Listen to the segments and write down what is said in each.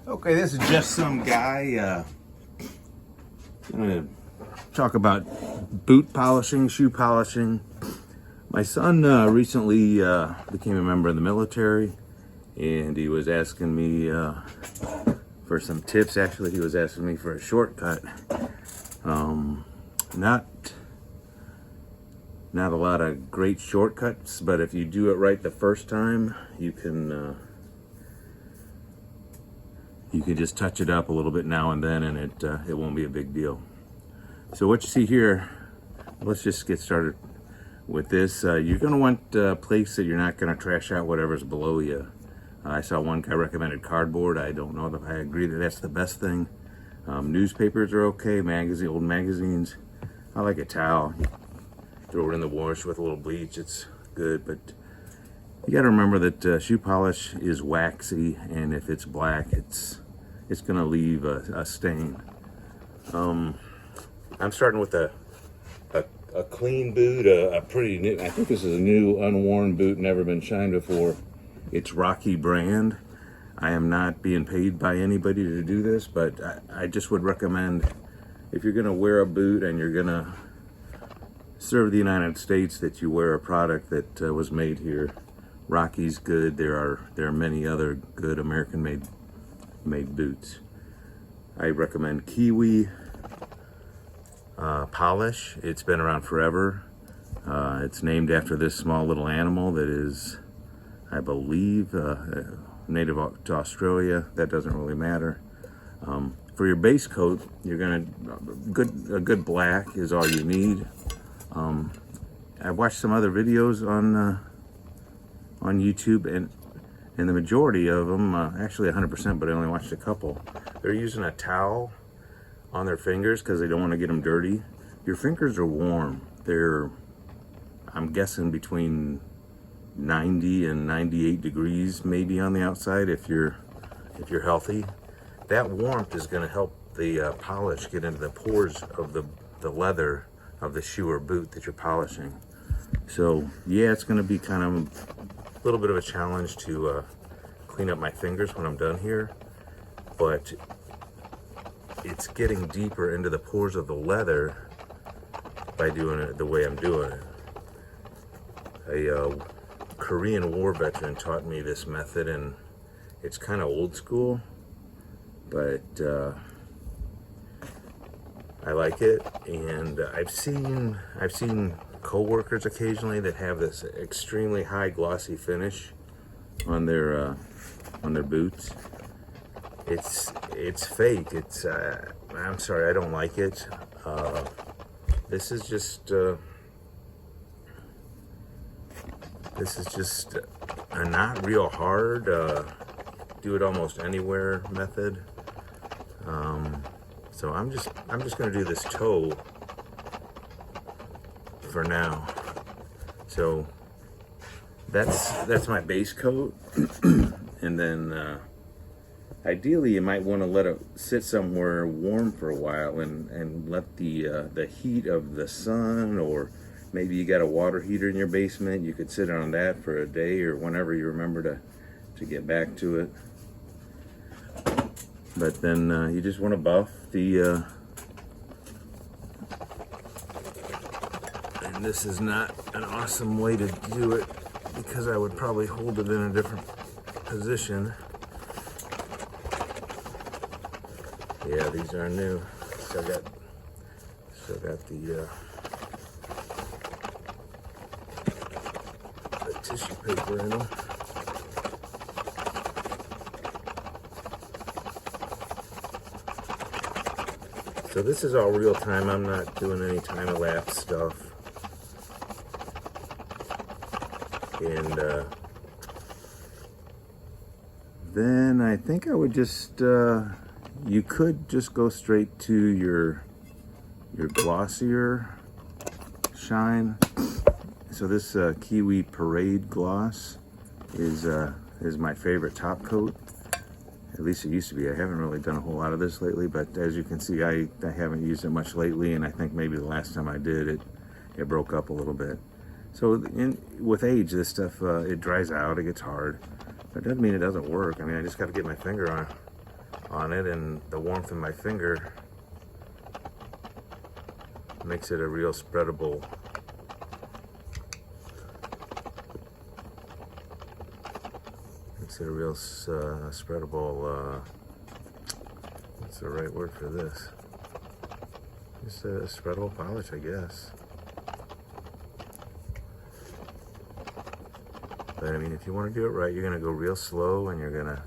Okay, this is just some guy gonna talk about boot polishing, shoe polishing. My son recently became a member of the military, and he was asking me for some tips. Actually, he was asking me for a shortcut. Not a lot of great shortcuts, but if you do it right the first time, you can just touch it up a little bit now and then, and it won't be a big deal. So what you see here, let's just get started with this. You're going to want a place that you're not going to trash out whatever's below you. I saw one guy recommended cardboard. I don't know if I agree that that's the best thing. Newspapers are okay, old magazines. I like a towel. You throw it in the wash with a little bleach, it's good, but you got to remember that shoe polish is waxy, and if it's black, it's going to leave a stain. I'm starting with a clean boot, a pretty new. I think this is a new unworn boot, never been shined before. It's Rocky brand. I am not being paid by anybody to do this, but I just would recommend, if you're going to wear a boot and you're going to serve the United States, that you wear a product that was made here. Rocky's good. There are many other good American made boots. I recommend Kiwi polish. It's been around forever. It's named after this small little animal that is, I believe, native to Australia. That doesn't really matter. For your base coat, you're gonna a good black is all you need. I watched some other videos on YouTube, and the majority of them, actually 100%, but I only watched a couple. They're using a towel on their fingers because they don't want to get them dirty. Your fingers are warm. They're, I'm guessing, between 90 and 98 degrees maybe on the outside if you're healthy. That warmth is going to help the polish get into the pores of the leather of the shoe or boot that you're polishing. So yeah, it's going to be kind of a little bit of a challenge to clean up my fingers when I'm done here, but it's getting deeper into the pores of the leather by doing it the way I'm doing it. A Korean War veteran taught me this method, and it's kind of old school, but I like it. And I've seen co-workers occasionally that have this extremely high glossy finish on their boots. It's fake. It's I'm sorry, I don't like it. This is just a not real hard, do it almost anywhere method. So I'm just gonna do this toe for now. So that's my base coat, and then ideally you might want to let it sit somewhere warm for a while and let the heat of the sun, or maybe you got a water heater in your basement, you could sit on that for a day or whenever you remember to get back to it. But then you just want to buff the and this is not an awesome way to do it because I would probably hold it in a different position. Yeah, these are new. Still got the tissue paper in them. So this is all real time. I'm not doing any time-elapse stuff. And then I think I would just, you could just go straight to your glossier shine. So this Kiwi Parade gloss is my favorite top coat. At least it used to be. I haven't really done a whole lot of this lately, but as you can see, I haven't used it much lately, and I think maybe the last time I did, it broke up a little bit. So with age, this stuff, it dries out, it gets hard. But it doesn't mean it doesn't work. I mean, I just got to get my finger on it, and the warmth in my finger makes it a real spreadable spreadable, what's the right word for this? Just a spreadable polish, I guess. But I mean, if you want to do it right, you're going to go real slow and you're going to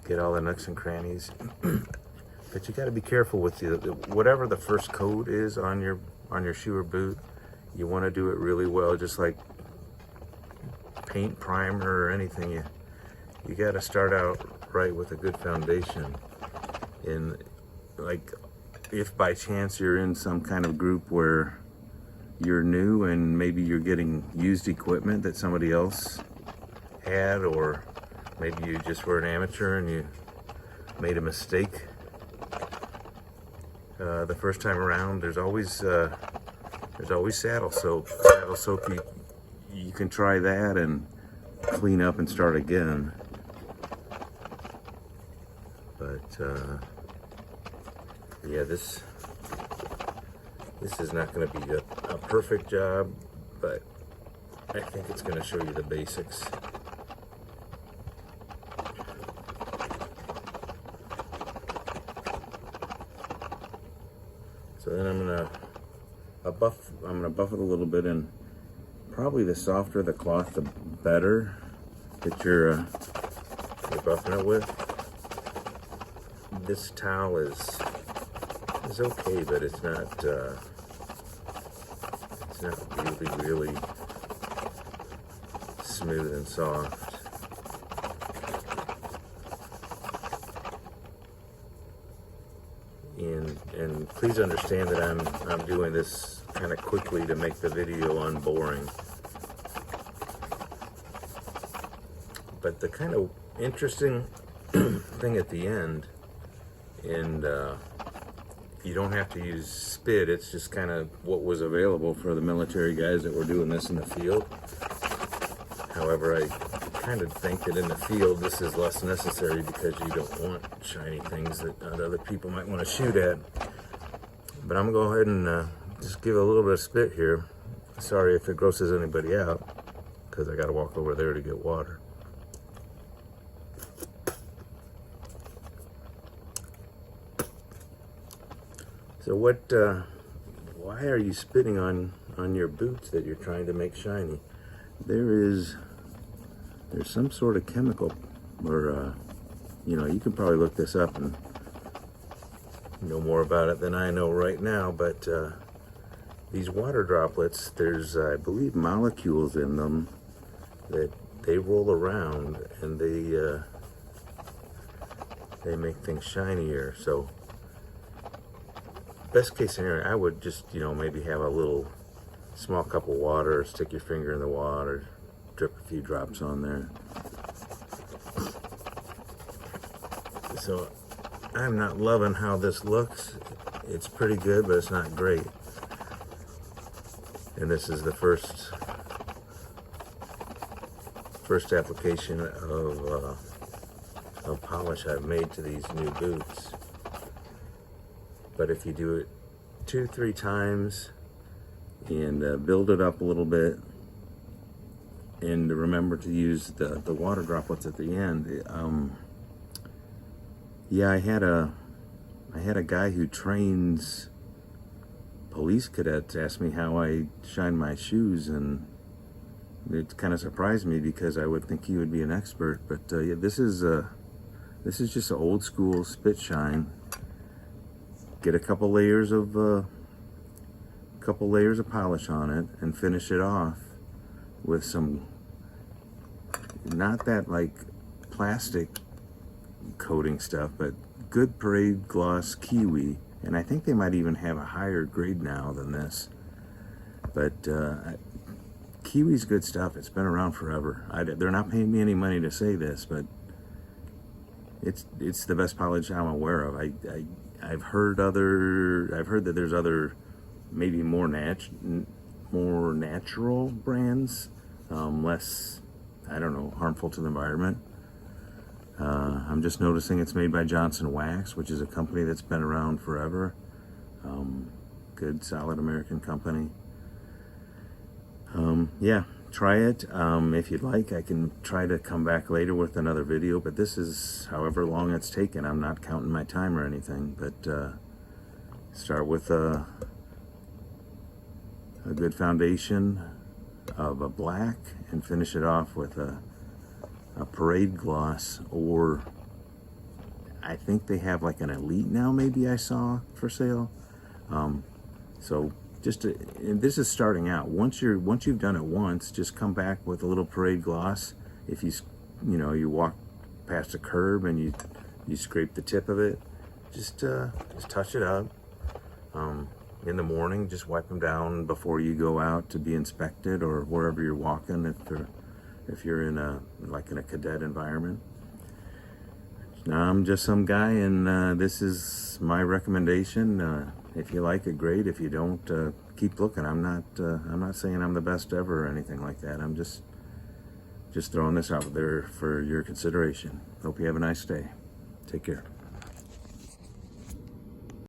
get all the nooks and crannies. But you got to be careful with whatever the first coat is on your shoe or boot. You want to do it really well, just like paint, primer, or anything. You got to start out right with a good foundation. And like, if by chance you're in some kind of group where you're new and maybe you're getting used equipment that somebody else had, or maybe you just were an amateur and you made a mistake the first time around, there's always saddle soap. Saddle soap, you can try that and clean up and start again. But yeah, this is not going to be a perfect job, but I think it's going to show you the basics. So then I'm gonna buff it a little bit, and probably the softer the cloth, the better that you're buffing it with. This towel is okay, but it's not really smooth and soft. And please understand that I'm doing this kind of quickly to make the video unboring. But the kind of interesting thing at the end, and you don't have to use spit, it's just kind of what was available for the military guys that were doing this in the field. However, I kind of think that in the field this is less necessary because you don't want shiny things that other people might want to shoot at. But I'm gonna go ahead and just give a little bit of spit here. Sorry if it grosses anybody out, because I gotta walk over there to get water. So why are you spitting on your boots that you're trying to make shiny? There's some sort of chemical, or you can probably look this up and know more about it than I know right now, but these water droplets, there's I believe molecules in them that they roll around and they make things shinier. So best case scenario, I would just maybe have a little small cup of water, stick your finger in the water, drip a few drops on there. So I'm not loving how this looks. It's pretty good, but it's not great. And this is the first application of polish I've made to these new boots. But if you do it 2-3 times and build it up a little bit, and remember to use the water droplets at the end. Yeah, I had a guy who trains police cadets ask me how I shine my shoes, and it kind of surprised me because I would think he would be an expert. But yeah, this is just an old school spit shine. Get a couple layers of polish on it and finish it off with some, not that like plastic coating stuff, but good Parade Gloss Kiwi. And I think they might even have a higher grade now than this. But Kiwi's good stuff. It's been around forever. They're not paying me any money to say this, but it's the best polish I'm aware of. I've heard that there's other, maybe more natural brands, less, I don't know, harmful to the environment. I'm just noticing it's made by Johnson Wax, which is a company that's been around forever. Good, solid American company. Yeah, try it. If you'd like, I can try to come back later with another video, but this is however long it's taken. I'm not counting my time or anything, but start with a good foundation of a black and finish it off with a parade gloss, or I think they have like an elite now, maybe I saw for sale. So and this is starting out. Once you've done it once, just come back with a little parade gloss. If you walk past a curb and you scrape the tip of it, just touch it up. In the morning, just wipe them down before you go out to be inspected, or wherever you're walking, if you're in a cadet environment. Now, I'm just some guy, and this is my recommendation. If you like it, great. If you don't, keep looking. I'm not saying I'm the best ever or anything like that. I'm just throwing this out there for your consideration. Hope you have a nice day. Take care.